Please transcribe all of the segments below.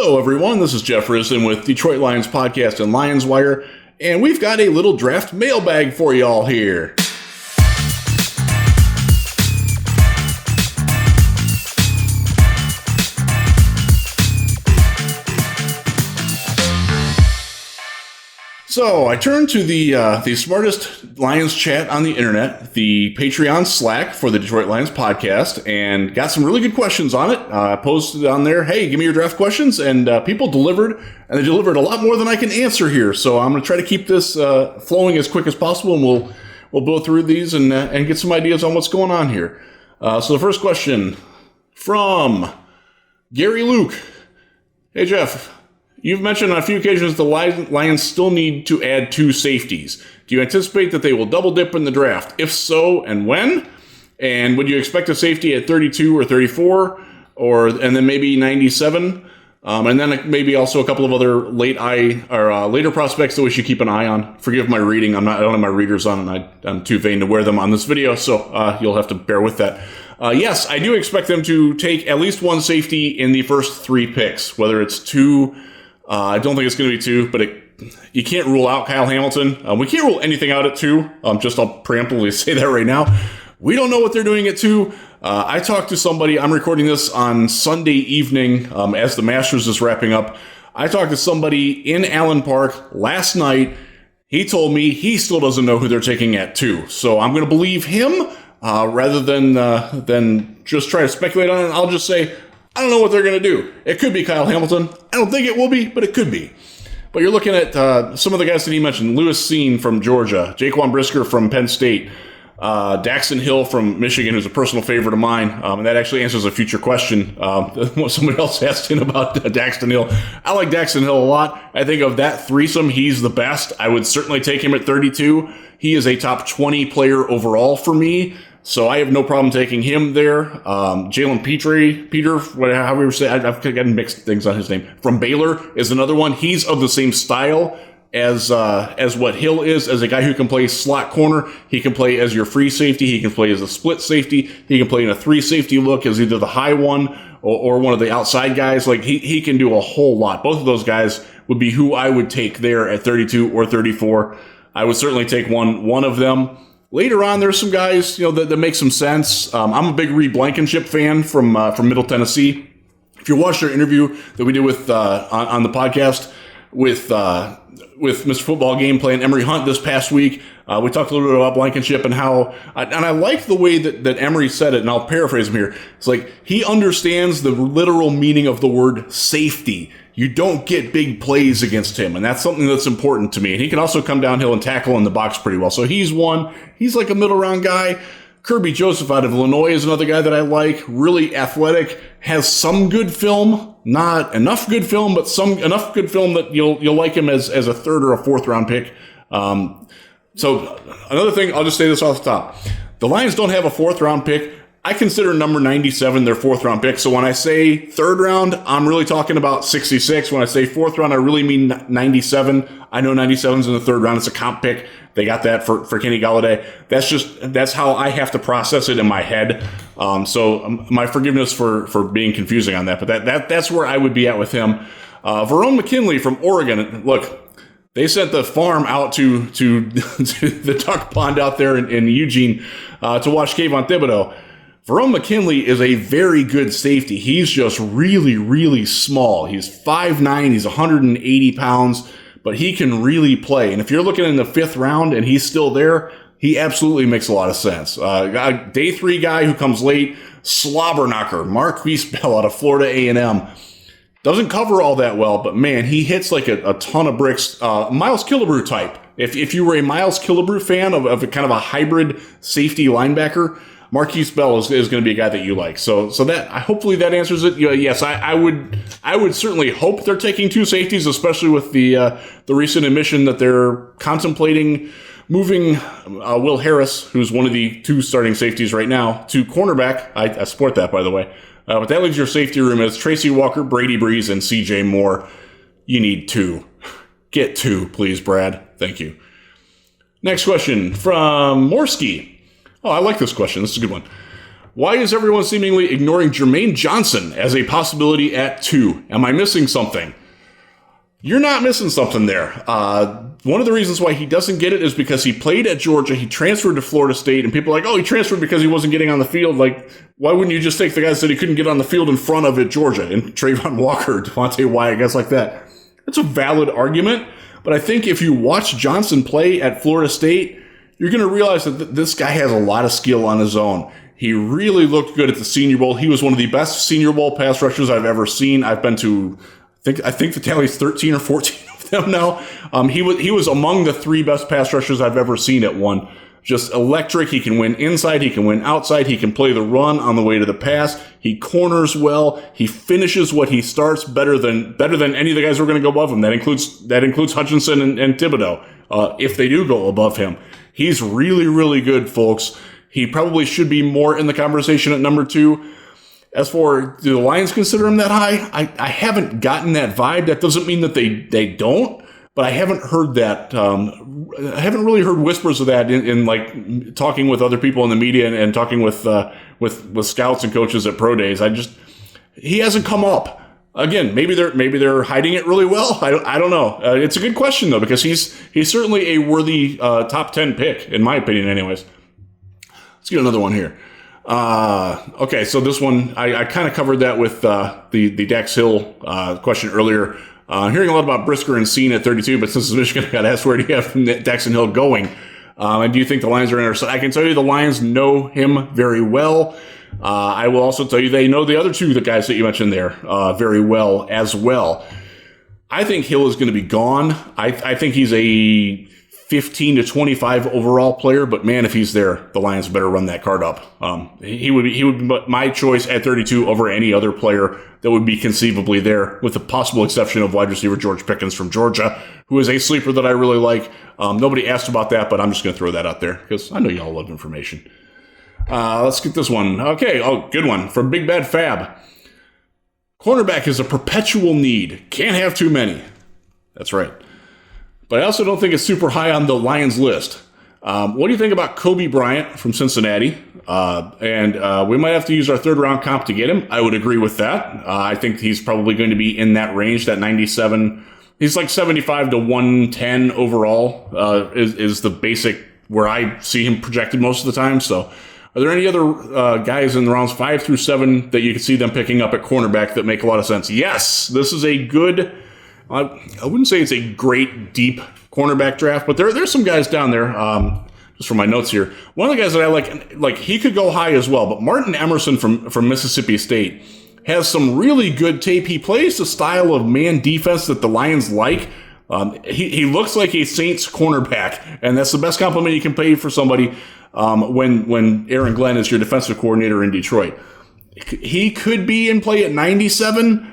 Hello, everyone. This is Jeff Risdon with Detroit Lions Podcast and Lions Wire, and we've got a little draft mailbag for y'all here. So I turned to the smartest Lions chat on the internet, the Patreon Slack for the Detroit Lions podcast, and got some really good questions on it. I posted on there, hey, give me your draft questions, and people delivered, and they delivered a lot more than I can answer here. So I'm going to try to keep this flowing as quick as possible, and we'll go through these and get some ideas on what's going on here. So the first question from Gary Luke. Hey, Jeff. You've mentioned on a few occasions the Lions still need to add 2 safeties. Do you anticipate that they will double dip in the draft? If so, and when? And would you expect a safety at 32 or 34, and then maybe 97? And then maybe also a couple of other later prospects that we should keep an eye on. Forgive my reading. I don't have my readers on, and I'm too vain to wear them on this video, so you'll have to bear with that. Yes, I do expect them to take at least 1 safety in the first 3 picks, whether it's 2. I don't think it's going to be 2, but you can't rule out Kyle Hamilton. We can't rule anything out at 2. I'll preemptively say that right now. We don't know what they're doing at 2. I talked to somebody. I'm recording this on Sunday evening as the Masters is wrapping up. I talked to somebody in Allen Park last night. He told me he still doesn't know who they're taking at 2. So I'm going to believe him rather than just try to speculate on it. I'll just say, I don't know what they're going to do. It could be Kyle Hamilton. I don't think it will be, but it could be. But you're looking at some of the guys that he mentioned. Lewis Seen from Georgia, Jaquan Brisker from Penn State, Daxton Hill from Michigan, who's a personal favorite of mine. And that actually answers a future question. Somebody else asked him about Daxton Hill. I like Daxton Hill a lot. I think of that threesome, he's the best. I would certainly take him at 32. He is a top 20 player overall for me. So I have no problem taking him there. Jalen Peter, however you say, I've gotten mixed things on his name. From Baylor is another one. He's of the same style as what Hill is, as a guy who can play slot corner. He can play as your free safety. He can play as a split safety. He can play in a 3 safety look as either the high one or one of the outside guys. Like he can do a whole lot. Both of those guys would be who I would take there at 32 or 34. I would certainly take one of them. Later on, there's some guys, that make some sense. I'm a big Reed Blankenship fan from Middle Tennessee. If you watched our interview that we did with on the podcast with Mr. Football Game Plan Emory Hunt this past week, we talked a little bit about Blankenship and how, and I like the way that Emory said it, and I'll paraphrase him here. It's like he understands the literal meaning of the word safety. You don't get big plays against him, and that's something that's important to me. And he can also come downhill and tackle in the box pretty well. So he's one. He's like a middle-round guy. Kirby Joseph out of Illinois is another guy that I like. Really athletic, has some good film. Not enough good film, but enough good film that you'll like him as a 3rd or a 4th round pick. So another thing, I'll just say this off the top. The Lions don't have a 4th round pick. I consider number 97 their 4th round pick. So when I say 3rd round, I'm really talking about 66. When I say 4th round, I really mean 97. I know 97's in the 3rd round. It's a comp pick. They got that for Kenny Golladay. That's how I have to process it in my head. So my forgiveness for being confusing on that, but that's where I would be at with him. Verone McKinley from Oregon. Look, they sent the farm out to the duck pond out there in Eugene to watch Kayvon Thibodeau. Verone McKinley is a very good safety. He's just really, really small. He's 5'9", he's 180 pounds, but he can really play. And if you're looking in the 5th round and he's still there, he absolutely makes a lot of sense. Day 3 guy who comes late, slobber knocker, Marquise Bell out of Florida A&M. Doesn't cover all that well, but man, he hits like a ton of bricks. Miles Killebrew type. If you were a Miles Killebrew fan of a kind of a hybrid safety linebacker, Marquise Bell is going to be a guy that you like. So that hopefully that answers it. Yes, I would certainly hope they're taking 2 safeties, especially with the recent admission that they're contemplating moving Will Harris, who's one of the 2 starting safeties right now, to cornerback. I support that, by the way. But that leaves your safety room as Tracy Walker, Brady Breeze, and C.J. Moore. You need 2. Get 2, please, Brad. Thank you. Next question from Morsky. Oh, I like this question. This is a good one. Why is everyone seemingly ignoring Jeremaine Johnson as a possibility at 2? Am I missing something? You're not missing something there. One of the reasons why he doesn't get it is because he played at Georgia, he transferred to Florida State, and people are like, oh, he transferred because he wasn't getting on the field. Like, why wouldn't you just take the guys that he couldn't get on the field in front of at Georgia? And Trayvon Walker, Devontae Wyatt, guys like that. That's a valid argument, but I think if you watch Johnson play at Florida State, you're going to realize that this guy has a lot of skill on his own. He really looked good at the Senior Bowl. He was one of the best Senior Bowl pass rushers I've ever seen. I've been to, I think the tally's 13 or 14 of them now. He was among the 3 best pass rushers I've ever seen at one. Just electric. He can win inside. He can win outside. He can play the run on the way to the pass. He corners well. He finishes what he starts better than any of the guys who are going to go above him. That includes Hutchinson and Thibodeau, if they do go above him. He's really, really good, folks. He probably should be more in the conversation at number 2. As for, do the Lions consider him that high? I haven't gotten that vibe. That doesn't mean that they don't, but I haven't heard that. I haven't really heard whispers of that in like talking with other people in the media and talking with scouts and coaches at pro days. He hasn't come up. Again, maybe they're hiding it really well. I don't know. It's a good question though, because he's certainly a worthy top 10 pick in my opinion. Anyways, let's get another one here. Okay, so this one I kind of covered that with the Dax Hill question earlier. Hearing a lot about Brisker and Cine at 32, but since Michigan, I got asked where do you have Dax and Hill going? And do you think the Lions are interested? I can tell you the Lions know him very well. I will also tell you they know the other 2 the guys that you mentioned there very well as well. I think Hill is going to be gone. I think he's a 15 to 25 overall player, but man, if he's there, the Lions better run that card up. He would be my choice at 32 over any other player that would be conceivably there, with the possible exception of wide receiver George Pickens from Georgia, who is a sleeper that I really like. Nobody asked about that, but I'm just going to throw that out there because I know y'all love information. Let's get this one. Okay, good one from Big Bad Fab. Cornerback is a perpetual need. Can't have too many. That's right. But I also don't think it's super high on the Lions list. What do you think about Kobe Bryant from Cincinnati? And we might have to use our 3rd round comp to get him. I would agree with that. I think he's probably going to be in that range, that 97. He's like 75 to 110 overall is the basic where I see him projected most of the time. So are there any other guys in the rounds 5 through 7 that you could see them picking up at cornerback that make a lot of sense? Yes, this is a good... I wouldn't say it's a great, deep cornerback draft, but there's some guys down there, just from my notes here. One of the guys that I like he could go high as well, but Martin Emerson from Mississippi State has some really good tape. He plays the style of man defense that the Lions like. He looks like a Saints cornerback, and that's the best compliment you can pay for somebody when Aaron Glenn is your defensive coordinator in Detroit. He could be in play at 97.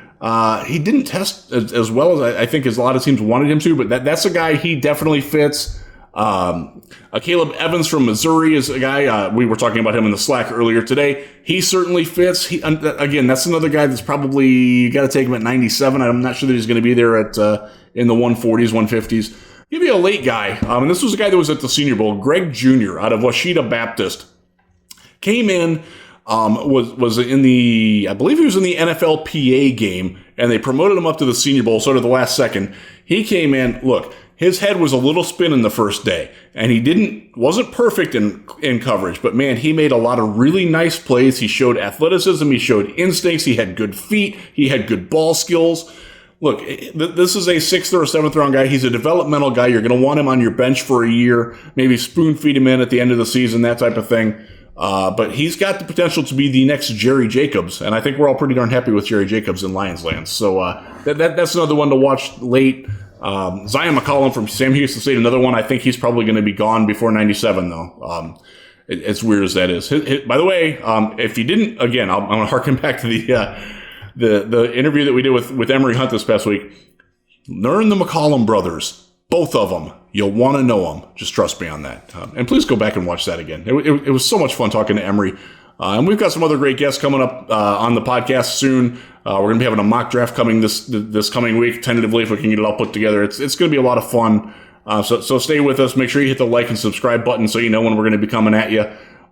He didn't test as well as I think as a lot of teams wanted him to, but that's a guy he definitely fits. Caleb Evans from Missouri is a guy, we were talking about him in the Slack earlier today. He certainly fits. Again, that's another guy that's probably got to take him at 97. I'm not sure that he's going to be there at in the 140s, 150s. Give you a late guy, and this was a guy that was at the Senior Bowl, Greg Jr. out of Washita Baptist. Came in. Was in the, I believe he was in the NFLPA game, and they promoted him up to the Senior Bowl sort of the last second. He came in, look, his head was a little spinning the first day, and he wasn't perfect in coverage, but man, he made a lot of really nice plays. He showed athleticism, he showed instincts, he had good feet, he had good ball skills. Look, this is a 6th or a 7th round guy. He's a developmental guy. You're going to want him on your bench for a year, maybe spoon feed him in at the end of the season, that type of thing. But he's got the potential to be the next Jerry Jacobs, and I think we're all pretty darn happy with Jerry Jacobs in Lions land. So that's another one to watch late. Zion McCollum from Sam Houston State, another one. I think he's probably going to be gone before 97, though. As weird as that is. By the way, if you didn't, again, I'm going to harken back to the interview that we did with Emory Hunt this past week. Learn the McCollum brothers, both of them. You'll want to know them. Just trust me on that. And please go back and watch that again. It was so much fun talking to Emory. And we've got some other great guests coming up on the podcast soon. We're going to be having a mock draft coming this coming week, tentatively, if we can get it all put together. It's going to be a lot of fun. So stay with us. Make sure you hit the like and subscribe button so you know when we're going to be coming at you.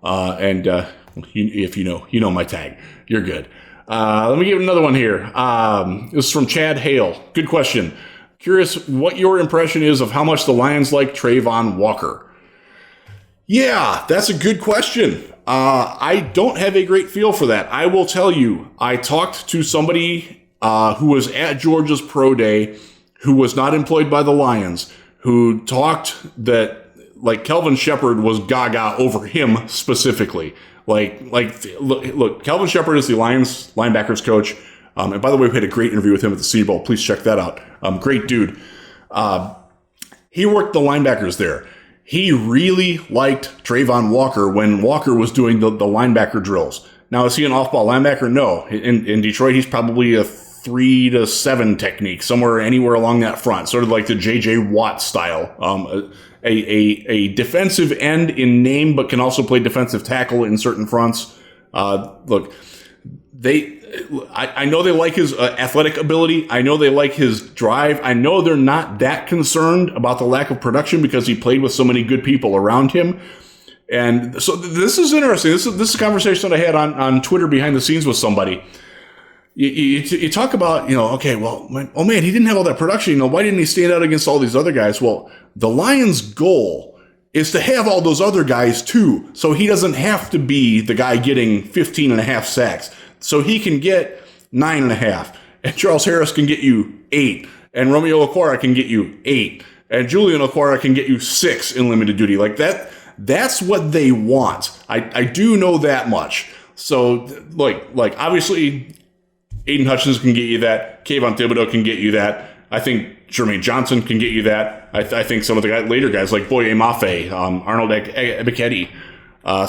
And If you know my tag, you're good. Let me give another one here. This is from Chad Hale. Good question. Curious what your impression is of how much the Lions like Trayvon Walker. Yeah, that's a good question. I don't have a great feel for that. I will tell you, I talked to somebody who was at Georgia's Pro Day, who was not employed by the Lions, who talked that like Kelvin Shepard was gaga over him specifically. Look, Kelvin Shepard is the Lions linebackers coach. And by the way, we had a great interview with him at the Senior Bowl. Please check that out. Great dude. He worked the linebackers there. He really liked Trayvon Walker when Walker was doing the linebacker drills. Now, is he an off-ball linebacker? No. In Detroit, he's probably a 3 to 7 technique, anywhere along that front, sort of like the J.J. Watt style. A defensive end in name, but can also play defensive tackle in certain fronts. Look, I know they like his athletic ability. I know they like his drive. I know they're not that concerned about the lack of production because he played with so many good people around him. And so this is interesting. This is a conversation that I had on Twitter behind the scenes with somebody. You talk about, okay, well, oh man, he didn't have all that production. Why didn't he stand out against all these other guys? Well, the Lions' goal is to have all those other guys too. So he doesn't have to be the guy getting 15 and a half sacks. So he can get 9.5. And Charles Harris can get you 8. And Romeo Okwara can get you 8. And Julian Okwara can get you 6 in limited duty. Like that. That's what they want. I do know that much. So like obviously Aiden Hutchins can get you that. Kayvon Thibodeau can get you that. I think Jermaine Johnson can get you that. I think some of the later guys like Boye Mafe, Arnold Ebiketie,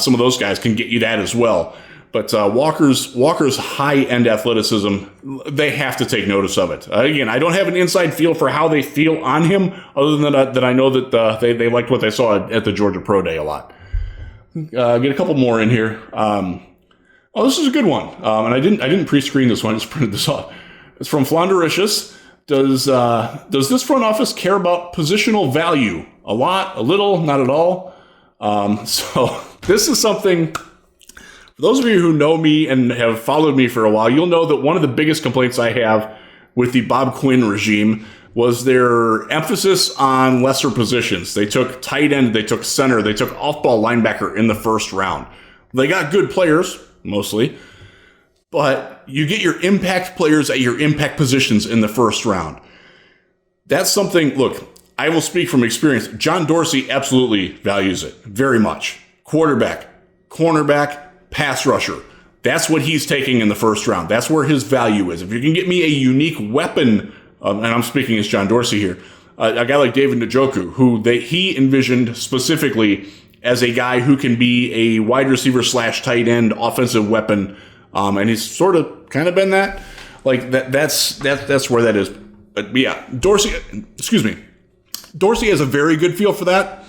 some of those guys can get you that as well. But Walker's high-end athleticism, they have to take notice of it. Again, I don't have an inside feel for how they feel on him, other than that I know that they liked what they saw at the Georgia Pro Day a lot. Get a couple more in here. This is a good one, and I didn't pre-screen this one. I just printed this off. It's from Floundericious. Does this front office care about positional value? A lot, a little, not at all. So this is something. For those of you who know me and have followed me for a while, you'll know that one of the biggest complaints I have with the Bob Quinn regime was their emphasis on lesser positions. They took tight end, they took center, they took off-ball linebacker in the first round. They got good players, mostly, but you get your impact players at your impact positions in the first round. That's something, look, I will speak from experience. John Dorsey absolutely values it very much. Quarterback, cornerback, pass rusher. That's what he's taking in the first round. That's where his value is. If you can get me a unique weapon, and I'm speaking as John Dorsey here, a guy like David Njoku, who he envisioned specifically as a guy who can be a wide receiver / tight end offensive weapon, and he's sort of kind of been that. Like that's where that is. But yeah, Dorsey has a very good feel for that.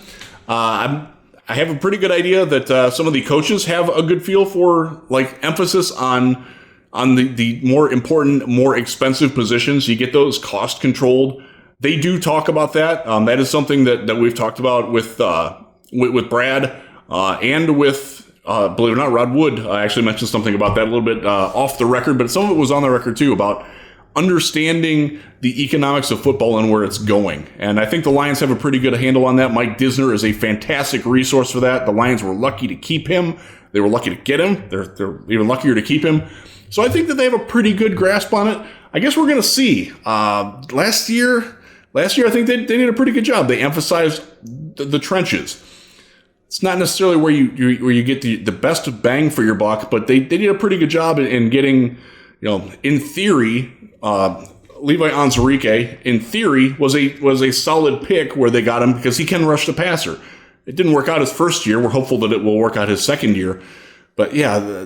I have a pretty good idea that some of the coaches have a good feel for like emphasis on the more important, more expensive positions. You get those cost controlled. They do talk about that. That is something that we've talked about with Brad and with believe it or not, Rod Wood. I actually mentioned something about that a little bit off the record, but some of it was on the record too about understanding the economics of football and where it's going. And I think the Lions have a pretty good handle on that. Mike Disner is a fantastic resource for that. The Lions were lucky to keep him. They were lucky to get him. They're even luckier to keep him. So I think that they have a pretty good grasp on it. I guess we're going to see. Last year, I think they did a pretty good job. They emphasized the trenches. It's not necessarily where you get the best bang for your buck, but they did a pretty good job in getting, in theory, Levi Onwuzurike, in theory, was a solid pick where they got him because he can rush the passer. It didn't work out his first year. We're hopeful that it will work out his second year. But yeah,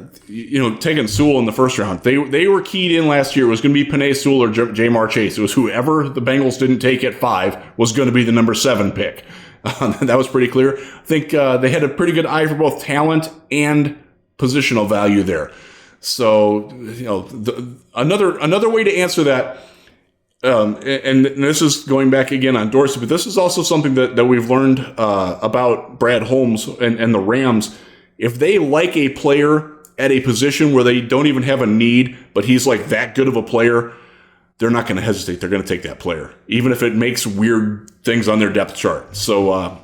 taking Sewell in the first round, they were keyed in last year. It was going to be Penei Sewell or Jamar Chase. It was whoever the Bengals didn't take at 5 was going to be the number 7 pick. That was pretty clear. I think they had a pretty good eye for both talent and positional value there. So, another way to answer that, and this is going back again on Dorsey, but this is also something that we've learned about Brad Holmes and the Rams, If they like a player at a position where they don't even have a need, but he's like that good of a player, they're not going to hesitate. They're going to take that player, even if it makes weird things on their depth chart. So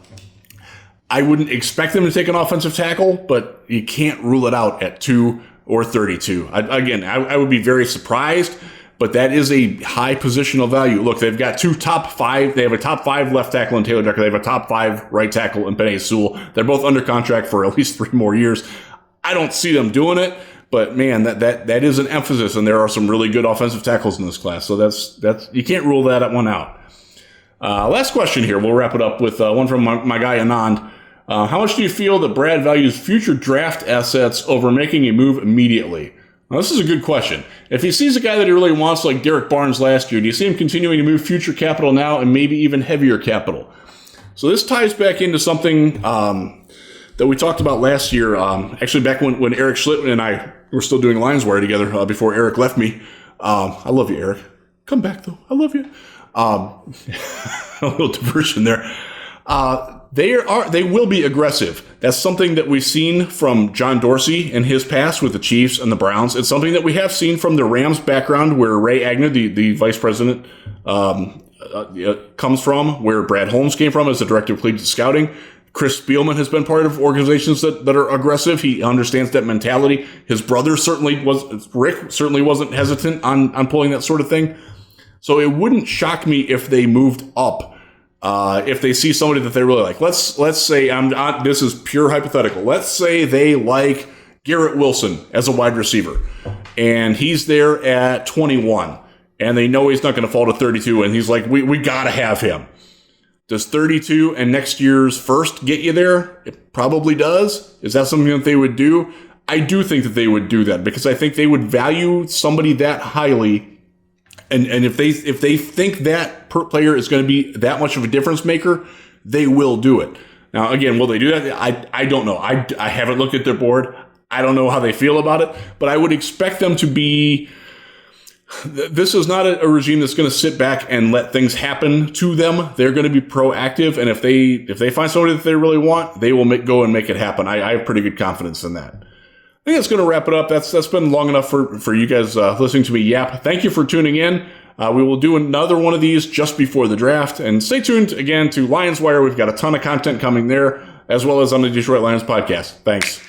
I wouldn't expect them to take an offensive tackle, but you can't rule it out at 2 or 32. I would be very surprised, but that is a high positional value. Look, they've got two top 5. They have a top 5 left tackle in Taylor Decker. They have a top 5 right tackle in Penei Sewell. They're both under contract for at least 3 more years. I don't see them doing it, but man, that is an emphasis, and there are some really good offensive tackles in this class. So that's you can't rule that one out. Last question here. We'll wrap it up with one from my guy Anand. How much do you feel that Brad values future draft assets over making a move immediately? Now, this is a good question. If he sees a guy that he really wants, like Derek Barnes last year, do you see him continuing to move future capital now and maybe even heavier capital? So this ties back into something that we talked about last year, actually back when Eric Schlittman and I were still doing Lions Wire together before Eric left me. I love you, Eric. Come back, though. I love you. A little diversion there. They will be aggressive. That's something that we've seen from John Dorsey in his past with the Chiefs and the Browns. It's something that we have seen from the Rams background, where Ray Agnew, the vice president, comes from, where Brad Holmes came from as the director of collegiate scouting. Chris Spielman has been part of organizations that are aggressive. He understands that mentality. His brother Rick certainly wasn't hesitant on pulling that sort of thing. So it wouldn't shock me if they moved up. If they see somebody that they really like. Let's say, this is pure hypothetical. Let's say they like Garrett Wilson as a wide receiver, and he's there at 21, and they know he's not going to fall to 32, and he's like, we got to have him. Does 32 and next year's first get you there? It probably does. Is that something that they would do? I do think that they would do that, because I think they would value somebody that highly. And if they think that player is going to be that much of a difference maker, they will do it. Now, again, will they do that? I don't know. I haven't looked at their board. I don't know how they feel about it, but I would expect them to be. This is not a regime that's going to sit back and let things happen to them. They're going to be proactive, and if they find somebody that they really want, they will go and make it happen. I have pretty good confidence in that. I think that's going to wrap it up. That's been long enough for you guys listening to me yap. Thank you for tuning in. We will do another one of these just before the draft. And stay tuned again to Lions Wire. We've got a ton of content coming there, as well as on the Detroit Lions podcast. Thanks.